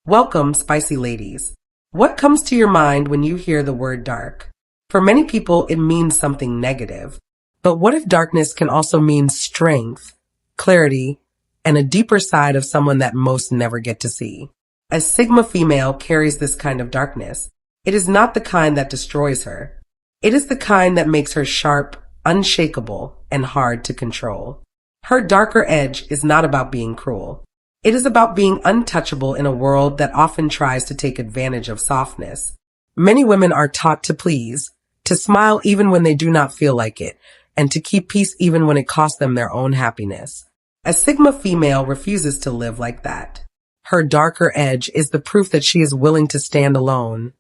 Welcome, spicy ladies. What comes to your mind when you hear the word dark? For many people, it means something negative. But what if darkness can also mean strength, clarity, and a deeper side of someone that most never get to see? A Sigma female carries this kind of darkness. It is not the kind that destroys her. It is the kind that makes her sharp, unshakable, and hard to control. Her darker edge is not about being cruel. It is about being untouchable in a world that often tries to take advantage of softness. Many women are taught to please, to smile even when they do not feel like it, and to keep peace even when it costs them their own happiness. A Sigma female refuses to live like that. Her darker edge is the proof that she is willing to stand alone,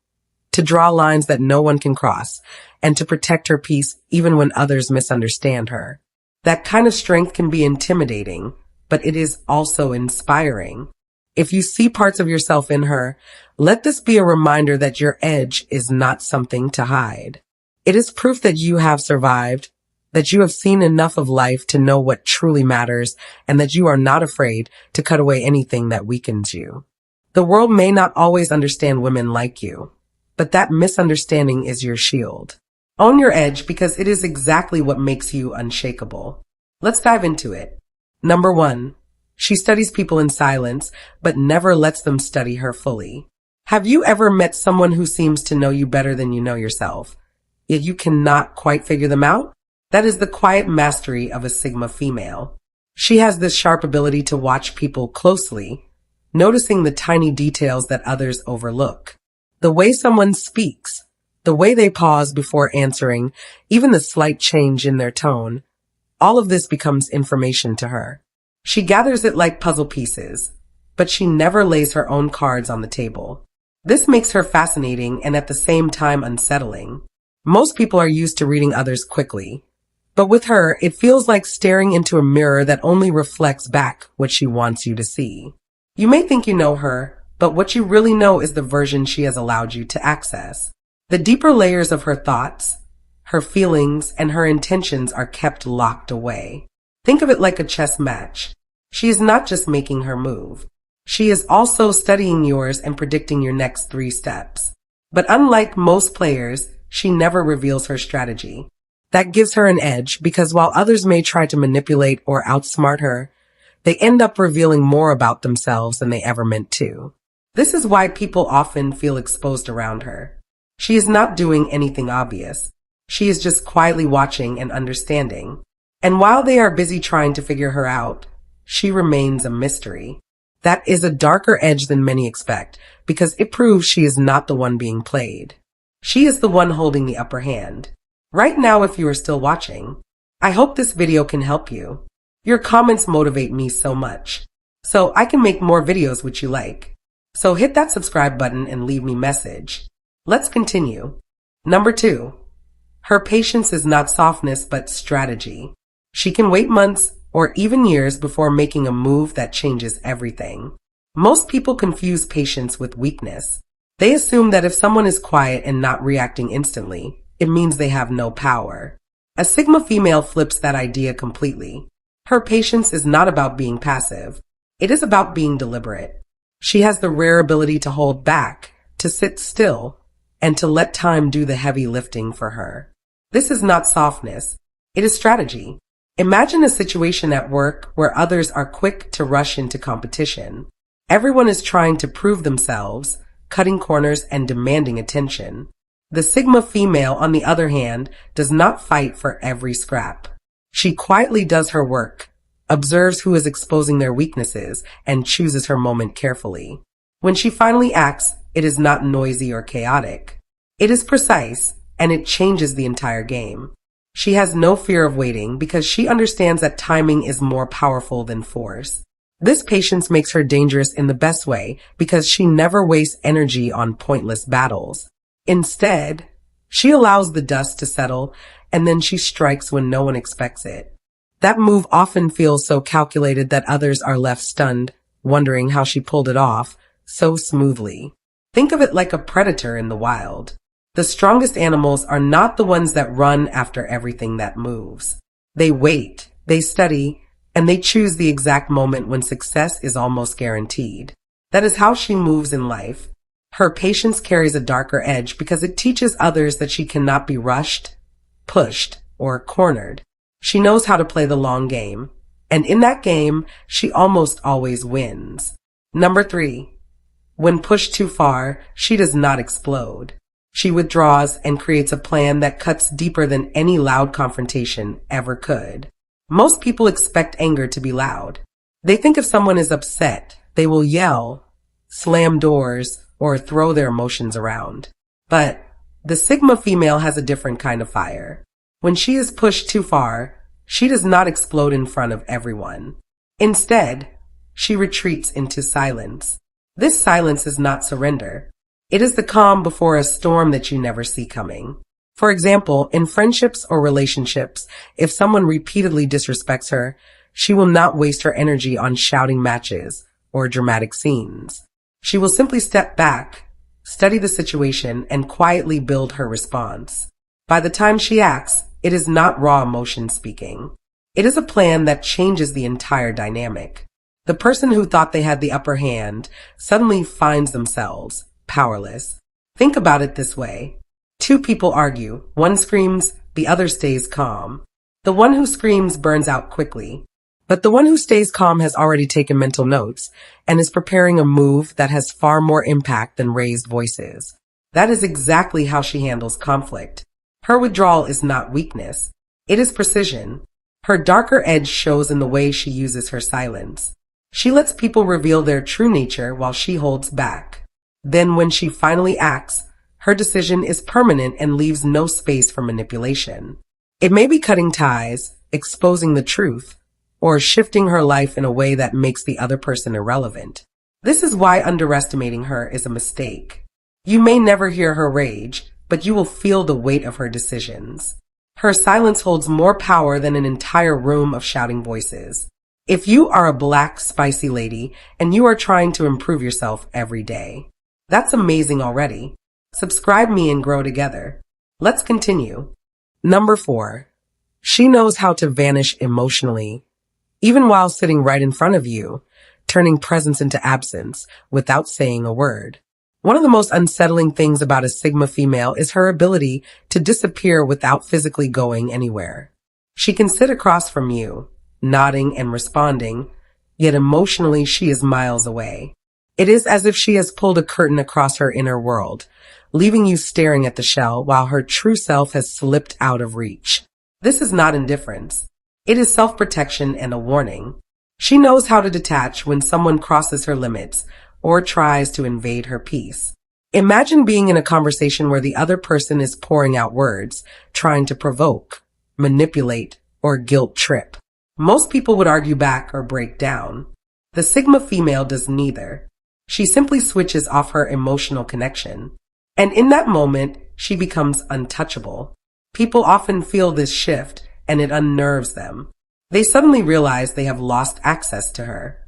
to draw lines that no one can cross, and to protect her peace even when others misunderstand her. That kind of strength can be intimidating, but it is also inspiring. If you see parts of yourself in her, let this be a reminder that your edge is not something to hide. It is proof that you have survived, that you have seen enough of life to know what truly matters, and that you are not afraid to cut away anything that weakens you. The world may not always understand women like you, but that misunderstanding is your shield. Own your edge because it is exactly what makes you unshakable. Let's dive into it. Number 1. She studies people in silence, but never lets them study her fully. Have you ever met someone who seems to know you better than you know yourself, yet you cannot quite figure them out? That is the quiet mastery of a Sigma female. She has this sharp ability to watch people closely, noticing the tiny details that others overlook. The way someone speaks, the way they pause before answering, even the slight change in their tone, all of this becomes information to her. She gathers it like puzzle pieces, but she never lays her own cards on the table. This makes her fascinating and at the same time unsettling. Most people are used to reading others quickly, but with her, it feels like staring into a mirror that only reflects back what she wants you to see. You may think you know her, but what you really know is the version she has allowed you to access. The deeper layers of her thoughts, her feelings, and her intentions are kept locked away. Think of it like a chess match. She is not just making her move. She is also studying yours and predicting your next 3 steps. But unlike most players, she never reveals her strategy. That gives her an edge because while others may try to manipulate or outsmart her, they end up revealing more about themselves than they ever meant to. This is why people often feel exposed around her. She is not doing anything obvious. She is just quietly watching and understanding. And while they are busy trying to figure her out, she remains a mystery. That is a darker edge than many expect because it proves she is not the one being played. She is the one holding the upper hand. Right now, if you are still watching, I hope this video can help you. Your comments motivate me so much, so I can make more videos which you like. So hit that subscribe button and leave me a message. Let's continue. Number 2. Her patience is not softness but strategy. She can wait months or even years before making a move that changes everything. Most people confuse patience with weakness. They assume that if someone is quiet and not reacting instantly, it means they have no power. A Sigma female flips that idea completely. Her patience is not about being passive. It is about being deliberate. She has the rare ability to hold back, to sit still, and to let time do the heavy lifting for her. This is not softness. It is strategy. Imagine a situation at work where others are quick to rush into competition. Everyone is trying to prove themselves, cutting corners and demanding attention. The Sigma female, on the other hand, does not fight for every scrap. She quietly does her work, observes who is exposing their weaknesses, and chooses her moment carefully. When she finally acts, it is not noisy or chaotic. It is precise, and it changes the entire game. She has no fear of waiting because she understands that timing is more powerful than force. This patience makes her dangerous in the best way because she never wastes energy on pointless battles. Instead, she allows the dust to settle and then she strikes when no one expects it. That move often feels so calculated that others are left stunned, wondering how she pulled it off so smoothly. Think of it like a predator in the wild. The strongest animals are not the ones that run after everything that moves. They wait, they study, and they choose the exact moment when success is almost guaranteed. That is how she moves in life. Her patience carries a darker edge because it teaches others that she cannot be rushed, pushed, or cornered. She knows how to play the long game. And in that game, she almost always wins. Number 3. When pushed too far, she does not explode. She withdraws and creates a plan that cuts deeper than any loud confrontation ever could. Most people expect anger to be loud. They think if someone is upset, they will yell, slam doors, or throw their emotions around. But the Sigma female has a different kind of fire. When she is pushed too far, she does not explode in front of everyone. Instead, she retreats into silence. This silence is not surrender. It is the calm before a storm that you never see coming. For example, in friendships or relationships, if someone repeatedly disrespects her, she will not waste her energy on shouting matches or dramatic scenes. She will simply step back, study the situation, and quietly build her response. By the time she acts, it is not raw emotion speaking. It is a plan that changes the entire dynamic. The person who thought they had the upper hand suddenly finds themselves powerless. Think about it this way. Two people argue. One screams, the other stays calm. The one who screams burns out quickly. But the one who stays calm has already taken mental notes and is preparing a move that has far more impact than raised voices. That is exactly how she handles conflict. Her withdrawal is not weakness. It is precision. Her darker edge shows in the way she uses her silence. She lets people reveal their true nature while she holds back. Then when she finally acts, her decision is permanent and leaves no space for manipulation. It may be cutting ties, exposing the truth, or shifting her life in a way that makes the other person irrelevant. This is why underestimating her is a mistake. You may never hear her rage, but you will feel the weight of her decisions. Her silence holds more power than an entire room of shouting voices. If you are a black, spicy lady and you are trying to improve yourself every day, that's amazing already. Subscribe me and grow together. Let's continue. Number 4. She knows how to vanish emotionally, even while sitting right in front of you, turning presence into absence without saying a word. One of the most unsettling things about a Sigma female is her ability to disappear without physically going anywhere. She can sit across from you, nodding and responding, yet emotionally she is miles away. It is as if she has pulled a curtain across her inner world, leaving you staring at the shell while her true self has slipped out of reach. This is not indifference. It is self-protection and a warning. She knows how to detach when someone crosses her limits or tries to invade her peace. Imagine being in a conversation where the other person is pouring out words, trying to provoke, manipulate, or guilt trip. Most people would argue back or break down. The Sigma female does neither. She simply switches off her emotional connection. And in that moment, she becomes untouchable. People often feel this shift, and it unnerves them. They suddenly realize they have lost access to her.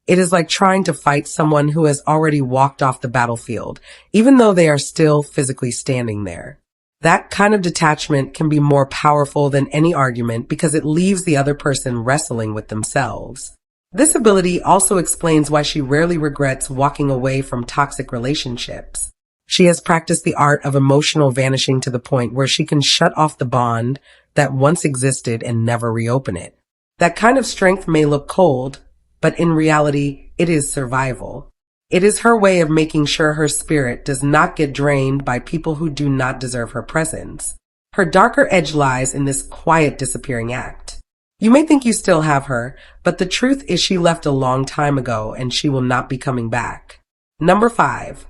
It is like trying to fight someone who has already walked off the battlefield, even though they are still physically standing there. That kind of detachment can be more powerful than any argument because it leaves the other person wrestling with themselves. This ability also explains why she rarely regrets walking away from toxic relationships. She has practiced the art of emotional vanishing to the point where she can shut off the bond that once existed and never reopen it. That kind of strength may look cold, but in reality, it is survival. It is her way of making sure her spirit does not get drained by people who do not deserve her presence. Her darker edge lies in this quiet disappearing act. You may think you still have her, but the truth is she left a long time ago and she will not be coming back. Number 5.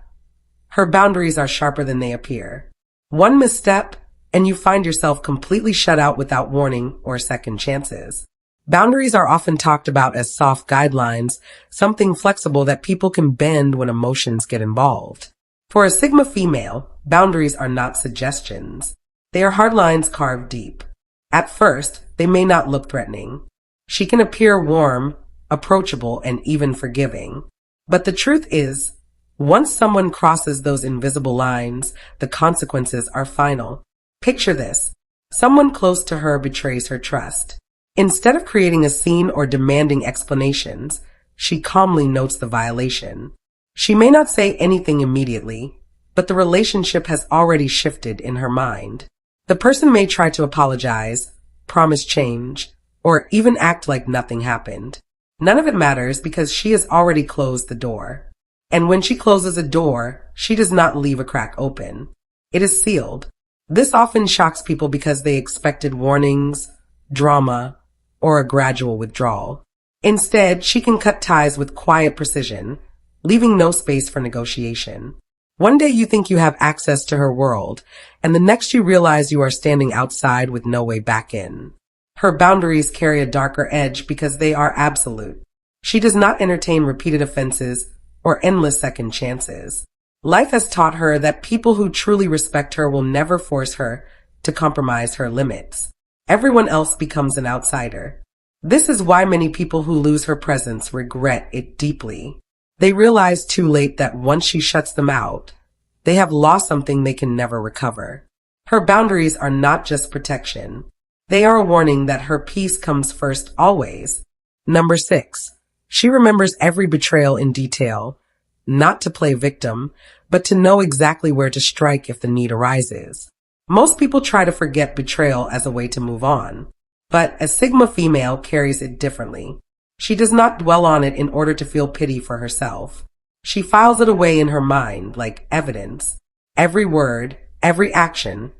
Her boundaries are sharper than they appear. One misstep, and you find yourself completely shut out without warning or second chances. Boundaries are often talked about as soft guidelines, something flexible that people can bend when emotions get involved. For a Sigma female, boundaries are not suggestions. They are hard lines carved deep. At first, they may not look threatening. She can appear warm, approachable, and even forgiving. But the truth is, once someone crosses those invisible lines, the consequences are final. Picture this. Someone close to her betrays her trust. Instead of creating a scene or demanding explanations, she calmly notes the violation. She may not say anything immediately, but the relationship has already shifted in her mind. The person may try to apologize, promise change, or even act like nothing happened. None of it matters because she has already closed the door. And when she closes a door, she does not leave a crack open. It is sealed. This often shocks people because they expected warnings, drama, or a gradual withdrawal. Instead, she can cut ties with quiet precision, leaving no space for negotiation. One day you think you have access to her world, and the next you realize you are standing outside with no way back in. Her boundaries carry a darker edge because they are absolute. She does not entertain repeated offenses or endless second chances. Life has taught her that people who truly respect her will never force her to compromise her limits. Everyone else becomes an outsider. This is why many people who lose her presence regret it deeply. They realize too late that once she shuts them out, they have lost something they can never recover. Her boundaries are not just protection. They are a warning that her peace comes first always. Number 6. She remembers every betrayal in detail, not to play victim, but to know exactly where to strike if the need arises. Most people try to forget betrayal as a way to move on, but a Sigma female carries it differently. She does not dwell on it in order to feel pity for herself. She files it away in her mind like evidence. Every word, every action,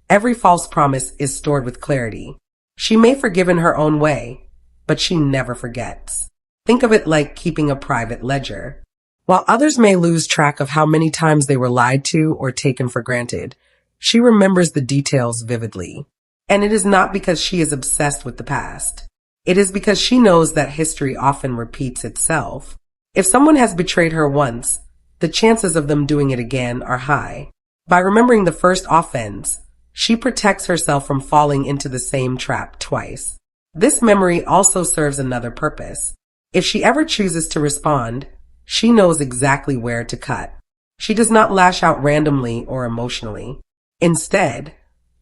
every false promise is stored with clarity. She may forgive in her own way, but she never forgets. Think of it like keeping a private ledger. While others may lose track of how many times they were lied to or taken for granted, she remembers the details vividly. And it is not because she is obsessed with the past. It is because she knows that history often repeats itself. If someone has betrayed her once, the chances of them doing it again are high. By remembering the first offense, she protects herself from falling into the same trap twice. This memory also serves another purpose. If she ever chooses to respond, she knows exactly where to cut. She does not lash out randomly or emotionally. Instead,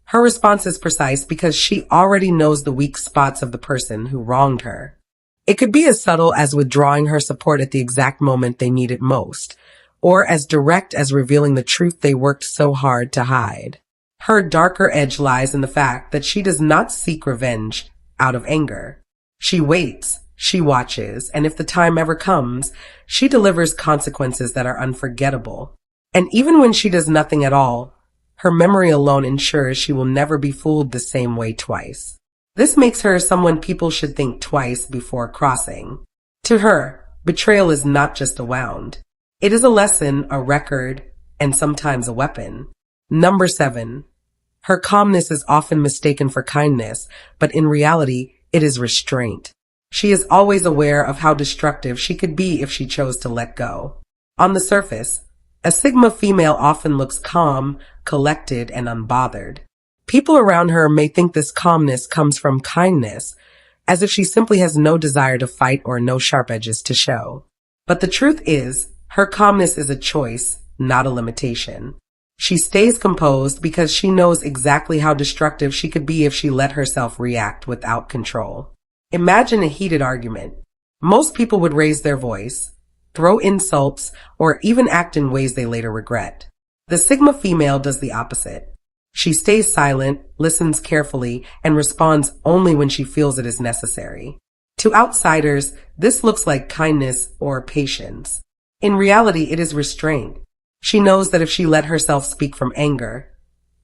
her response is precise because she already knows the weak spots of the person who wronged her. It could be as subtle as withdrawing her support at the exact moment they need it most, or as direct as revealing the truth they worked so hard to hide. Her darker edge lies in the fact that she does not seek revenge out of anger. She waits, she watches, and if the time ever comes, she delivers consequences that are unforgettable. And even when she does nothing at all, her memory alone ensures she will never be fooled the same way twice. This makes her someone people should think twice before crossing. To her, betrayal is not just a wound. It is a lesson, a record, and sometimes a weapon. Number 7. Her calmness is often mistaken for kindness, but in reality, it is restraint. She is always aware of how destructive she could be if she chose to let go. On the surface, a Sigma female often looks calm, collected, and unbothered. People around her may think this calmness comes from kindness, as if she simply has no desire to fight or no sharp edges to show. But the truth is, her calmness is a choice, not a limitation. She stays composed because she knows exactly how destructive she could be if she let herself react without control. Imagine a heated argument. Most people would raise their voice, throw insults, or even act in ways they later regret. The Sigma female does the opposite. She stays silent, listens carefully, and responds only when she feels it is necessary. To outsiders, this looks like kindness or patience. In reality, it is restraint. She knows that if she let herself speak from anger,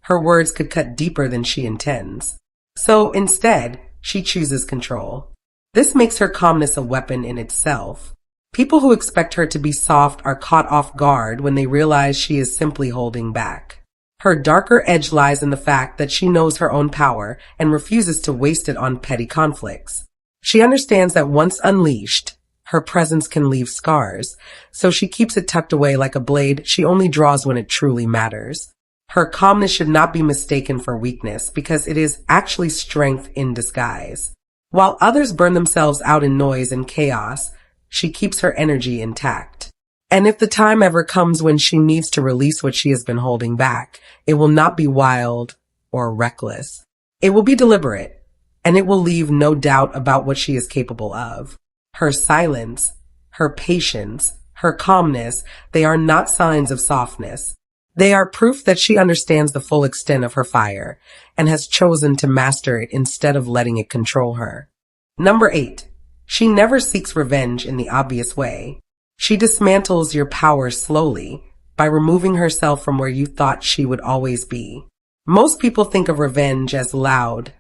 her words could cut deeper than she intends. So instead, she chooses control. This makes her calmness a weapon in itself. People who expect her to be soft are caught off guard when they realize she is simply holding back. Her darker edge lies in the fact that she knows her own power and refuses to waste it on petty conflicts. She understands that once unleashed, her presence can leave scars, so she keeps it tucked away like a blade she only draws when it truly matters. Her calmness should not be mistaken for weakness because it is actually strength in disguise. While others burn themselves out in noise and chaos, she keeps her energy intact. And if the time ever comes when she needs to release what she has been holding back, it will not be wild or reckless. It will be deliberate, and it will leave no doubt about what she is capable of. Her silence, her patience, her calmness, they are not signs of softness. They are proof that she understands the full extent of her fire and has chosen to master it instead of letting it control her. Number 8. She never seeks revenge in the obvious way. She dismantles your power slowly by removing herself from where you thought she would always be. Most people think of revenge as loud,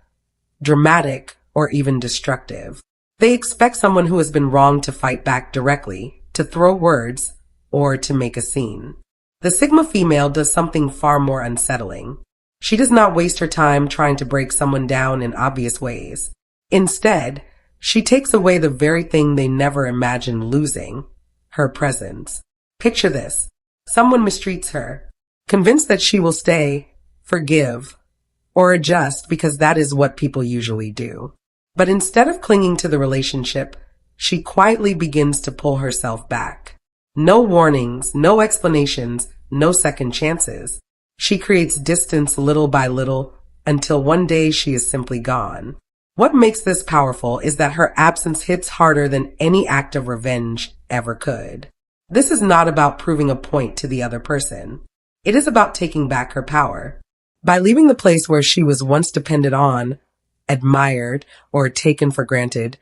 dramatic, or even destructive. They expect someone who has been wronged to fight back directly, to throw words, or to make a scene. The Sigma female does something far more unsettling. She does not waste her time trying to break someone down in obvious ways. Instead, she takes away the very thing they never imagined losing, her presence. Picture this. Someone mistreats her, convinced that she will stay, forgive, or adjust because that is what people usually do. But instead of clinging to the relationship, she quietly begins to pull herself back. No warnings, no explanations, no second chances. She creates distance little by little until one day she is simply gone. What makes this powerful is that her absence hits harder than any act of revenge ever could. This is not about proving a point to the other person. It is about taking back her power. By leaving the place where she was once depended on, admired, or taken for granted,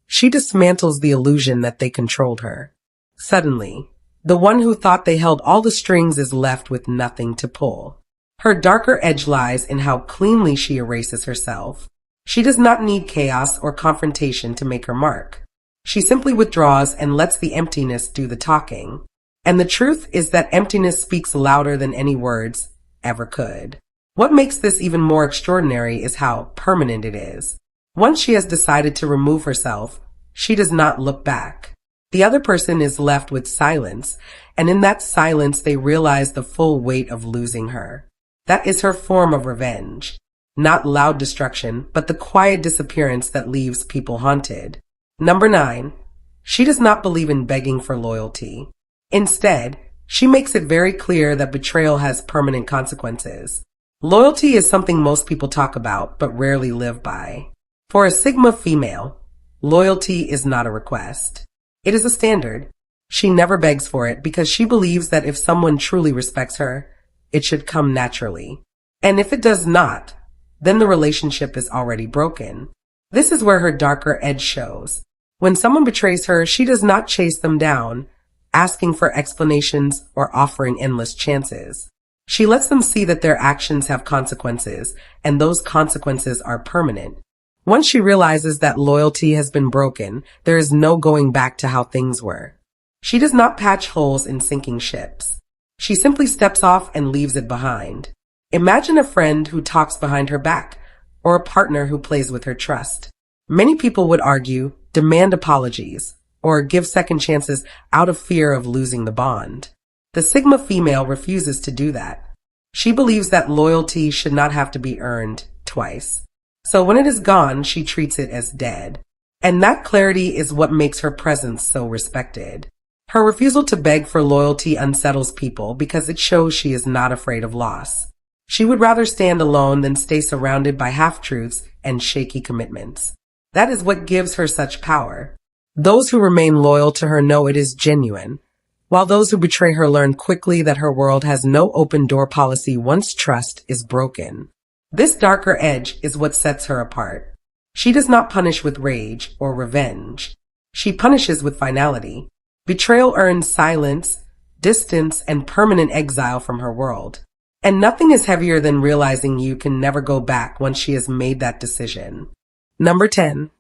she dismantles the illusion that they controlled her. Suddenly, the one who thought they held all the strings is left with nothing to pull. Her darker edge lies in how cleanly she erases herself. She does not need chaos or confrontation to make her mark. She simply withdraws and lets the emptiness do the talking. And the truth is that emptiness speaks louder than any words ever could. What makes this even more extraordinary is how permanent it is. Once she has decided to remove herself, she does not look back. The other person is left with silence, and in that silence they realize the full weight of losing her. That is her form of revenge. Not loud destruction, but the quiet disappearance that leaves people haunted. Number 9. She does not believe in begging for loyalty. Instead, she makes it very clear that betrayal has permanent consequences. Loyalty is something most people talk about, but rarely live by. For a Sigma female, loyalty is not a request. It is a standard. She never begs for it because she believes that if someone truly respects her, it should come naturally. And if it does not, then the relationship is already broken. This is where her darker edge shows. When someone betrays her, she does not chase them down, asking for explanations or offering endless chances. She lets them see that their actions have consequences, and those consequences are permanent. Once she realizes that loyalty has been broken, there is no going back to how things were. She does not patch holes in sinking ships. She simply steps off and leaves it behind. Imagine a friend who talks behind her back, or a partner who plays with her trust. Many people would argue, demand apologies, or give second chances out of fear of losing the bond. The Sigma female refuses to do that. She believes that loyalty should not have to be earned twice. So when it is gone, she treats it as dead. And that clarity is what makes her presence so respected. Her refusal to beg for loyalty unsettles people because it shows she is not afraid of loss. She would rather stand alone than stay surrounded by half-truths and shaky commitments. That is what gives her such power. Those who remain loyal to her know it is genuine, while those who betray her learn quickly that her world has no open door policy once trust is broken. This darker edge is what sets her apart. She does not punish with rage or revenge. She punishes with finality. Betrayal earns silence, distance, and permanent exile from her world. And nothing is heavier than realizing you can never go back once she has made that decision. Number 10.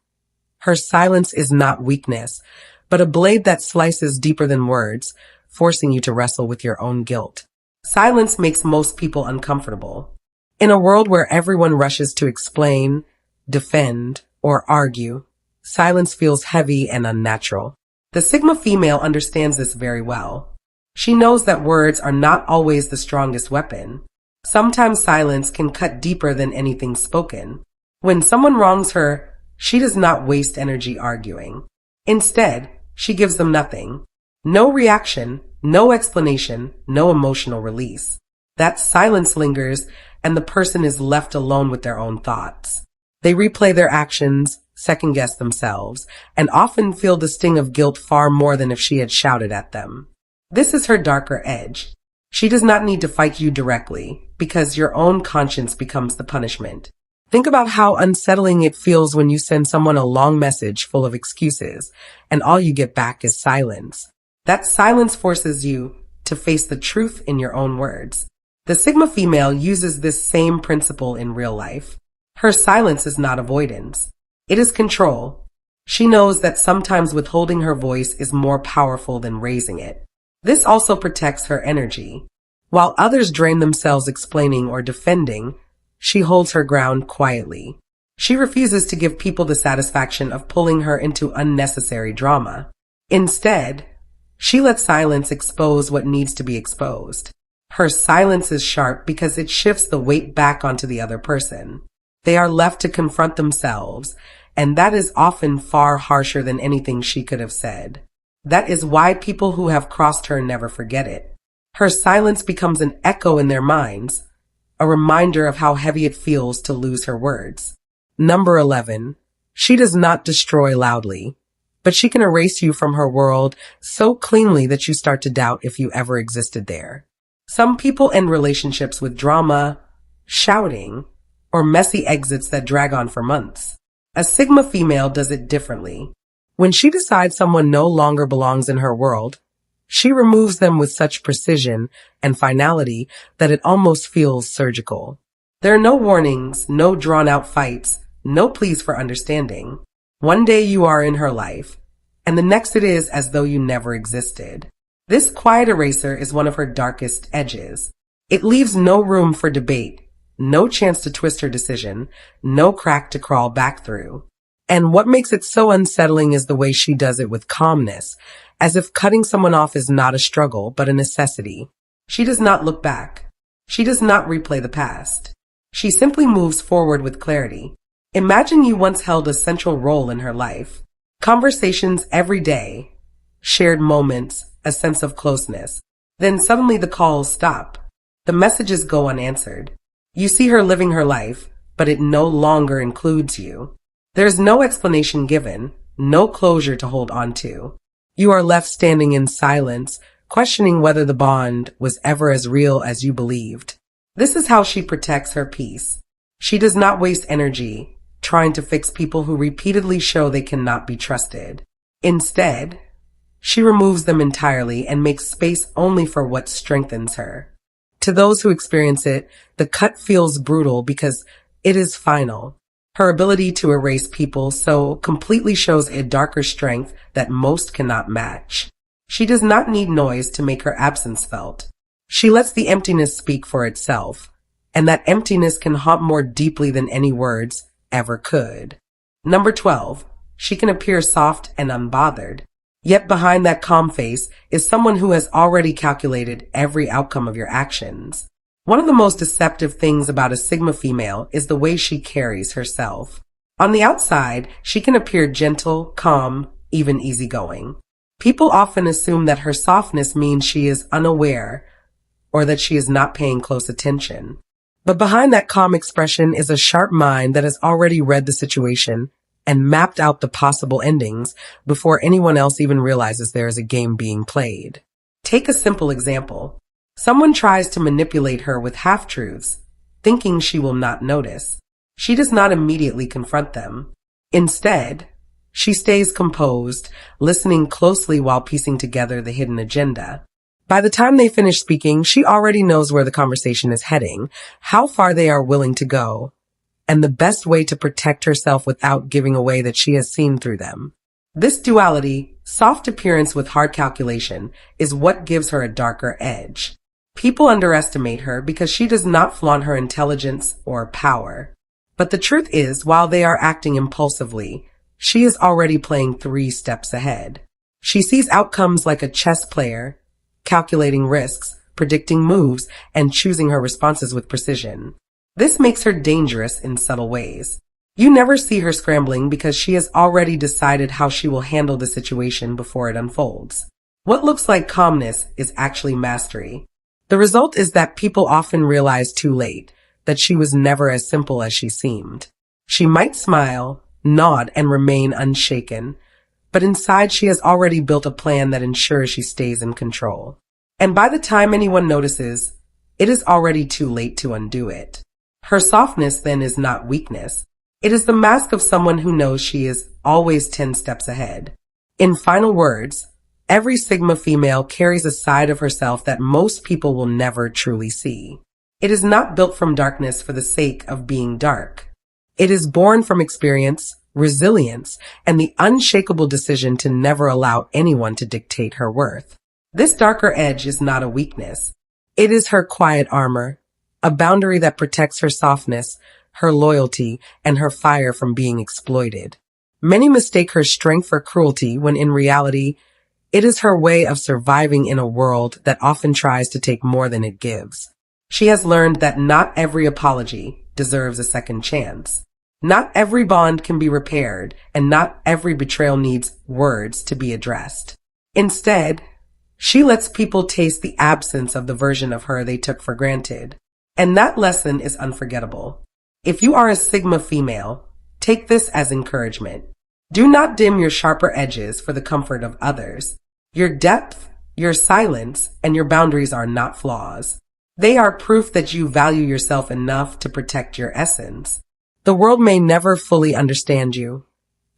Her silence is not weakness, but a blade that slices deeper than words, forcing you to wrestle with your own guilt. Silence makes most people uncomfortable. In a world where everyone rushes to explain, defend, or argue, silence feels heavy and unnatural. The Sigma female understands this very well. She knows that words are not always the strongest weapon. Sometimes silence can cut deeper than anything spoken. When someone wrongs her, she does not waste energy arguing. Instead, she gives them nothing. No reaction, no explanation, no emotional release. That silence lingers, and the person is left alone with their own thoughts. They replay their actions, second-guess themselves, and often feel the sting of guilt far more than if she had shouted at them. This is her darker edge. She does not need to fight you directly, because your own conscience becomes the punishment. Think about how unsettling it feels when you send someone a long message full of excuses, and all you get back is silence. That silence forces you to face the truth in your own words. The Sigma female uses this same principle in real life. Her silence is not avoidance. It is control. She knows that sometimes withholding her voice is more powerful than raising it. This also protects her energy. While others drain themselves explaining or defending, she holds her ground quietly. She refuses to give people the satisfaction of pulling her into unnecessary drama. Instead, she lets silence expose what needs to be exposed. Her silence is sharp because it shifts the weight back onto the other person. They are left to confront themselves, and that is often far harsher than anything she could have said. That is why people who have crossed her never forget it. Her silence becomes an echo in their minds, a reminder of how heavy it feels to lose her words. Number 11. She does not destroy loudly, but she can erase you from her world so cleanly that you start to doubt if you ever existed there. Some people end relationships with drama, shouting, or messy exits that drag on for months. A Sigma female does it differently. When she decides someone no longer belongs in her world, she removes them with such precision and finality that it almost feels surgical. There are no warnings, no drawn-out fights, no pleas for understanding. One day you are in her life, and the next it is as though you never existed. This quiet eraser is one of her darkest edges. It leaves no room for debate, no chance to twist her decision, no crack to crawl back through. And what makes it so unsettling is the way she does it with calmness, as if cutting someone off is not a struggle, but a necessity. She does not look back. She does not replay the past. She simply moves forward with clarity. Imagine you once held a central role in her life. Conversations every day, shared moments, a sense of closeness. Then suddenly the calls stop. The messages go unanswered. You see her living her life, but it no longer includes you. There's no explanation given, no closure to hold on to. You are left standing in silence, questioning whether the bond was ever as real as you believed. This is how she protects her peace. She does not waste energy trying to fix people who repeatedly show they cannot be trusted. Instead, she removes them entirely and makes space only for what strengthens her. To those who experience it, the cut feels brutal because it is final. Her ability to erase people so completely shows a darker strength that most cannot match. She does not need noise to make her absence felt. She lets the emptiness speak for itself, and that emptiness can haunt more deeply than any words ever could. Number 12. She can appear soft and unbothered. Yet behind that calm face is someone who has already calculated every outcome of your actions. One of the most deceptive things about a Sigma female is the way she carries herself. On the outside, she can appear gentle, calm, even easygoing. People often assume that her softness means she is unaware or that she is not paying close attention. But behind that calm expression is a sharp mind that has already read the situation and mapped out the possible endings before anyone else even realizes there is a game being played. Take a simple example. Someone tries to manipulate her with half-truths, thinking she will not notice. She does not immediately confront them. Instead, she stays composed, listening closely while piecing together the hidden agenda. By the time they finish speaking, she already knows where the conversation is heading, how far they are willing to go, and the best way to protect herself without giving away that she has seen through them. This duality, soft appearance with hard calculation, is what gives her a darker edge. People underestimate her because she does not flaunt her intelligence or power. But the truth is, while they are acting impulsively, she is already playing 3 steps ahead. She sees outcomes like a chess player, calculating risks, predicting moves, and choosing her responses with precision. This makes her dangerous in subtle ways. You never see her scrambling because she has already decided how she will handle the situation before it unfolds. What looks like calmness is actually mastery. The result is that people often realize too late that she was never as simple as she seemed. She might smile, nod, and remain unshaken. But inside, she has already built a plan that ensures she stays in control. And by the time anyone notices, it is already too late to undo it. Her softness then is not weakness. It is the mask of someone who knows she is always 10 steps ahead. In final words, every Sigma female carries a side of herself that most people will never truly see. It is not built from darkness for the sake of being dark. It is born from experience, resilience, and the unshakable decision to never allow anyone to dictate her worth. This darker edge is not a weakness. It is her quiet armor, a boundary that protects her softness, her loyalty, and her fire from being exploited. Many mistake her strength for cruelty when in reality, it is her way of surviving in a world that often tries to take more than it gives. She has learned that not every apology deserves a second chance. Not every bond can be repaired, and not every betrayal needs words to be addressed. Instead, she lets people taste the absence of the version of her they took for granted. And that lesson is unforgettable. If you are a Sigma female, take this as encouragement. Do not dim your sharper edges for the comfort of others. Your depth, your silence, and your boundaries are not flaws. They are proof that you value yourself enough to protect your essence. The world may never fully understand you,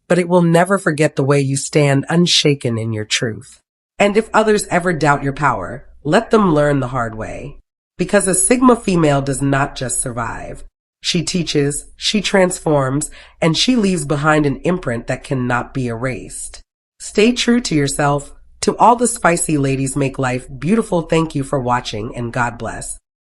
but it will never forget the way you stand unshaken in your truth. And if others ever doubt your power, let them learn the hard way. Because a Sigma female does not just survive. She teaches, she transforms, and she leaves behind an imprint that cannot be erased. Stay true to yourself. To all the spicy ladies make life beautiful, thank you for watching, and God bless.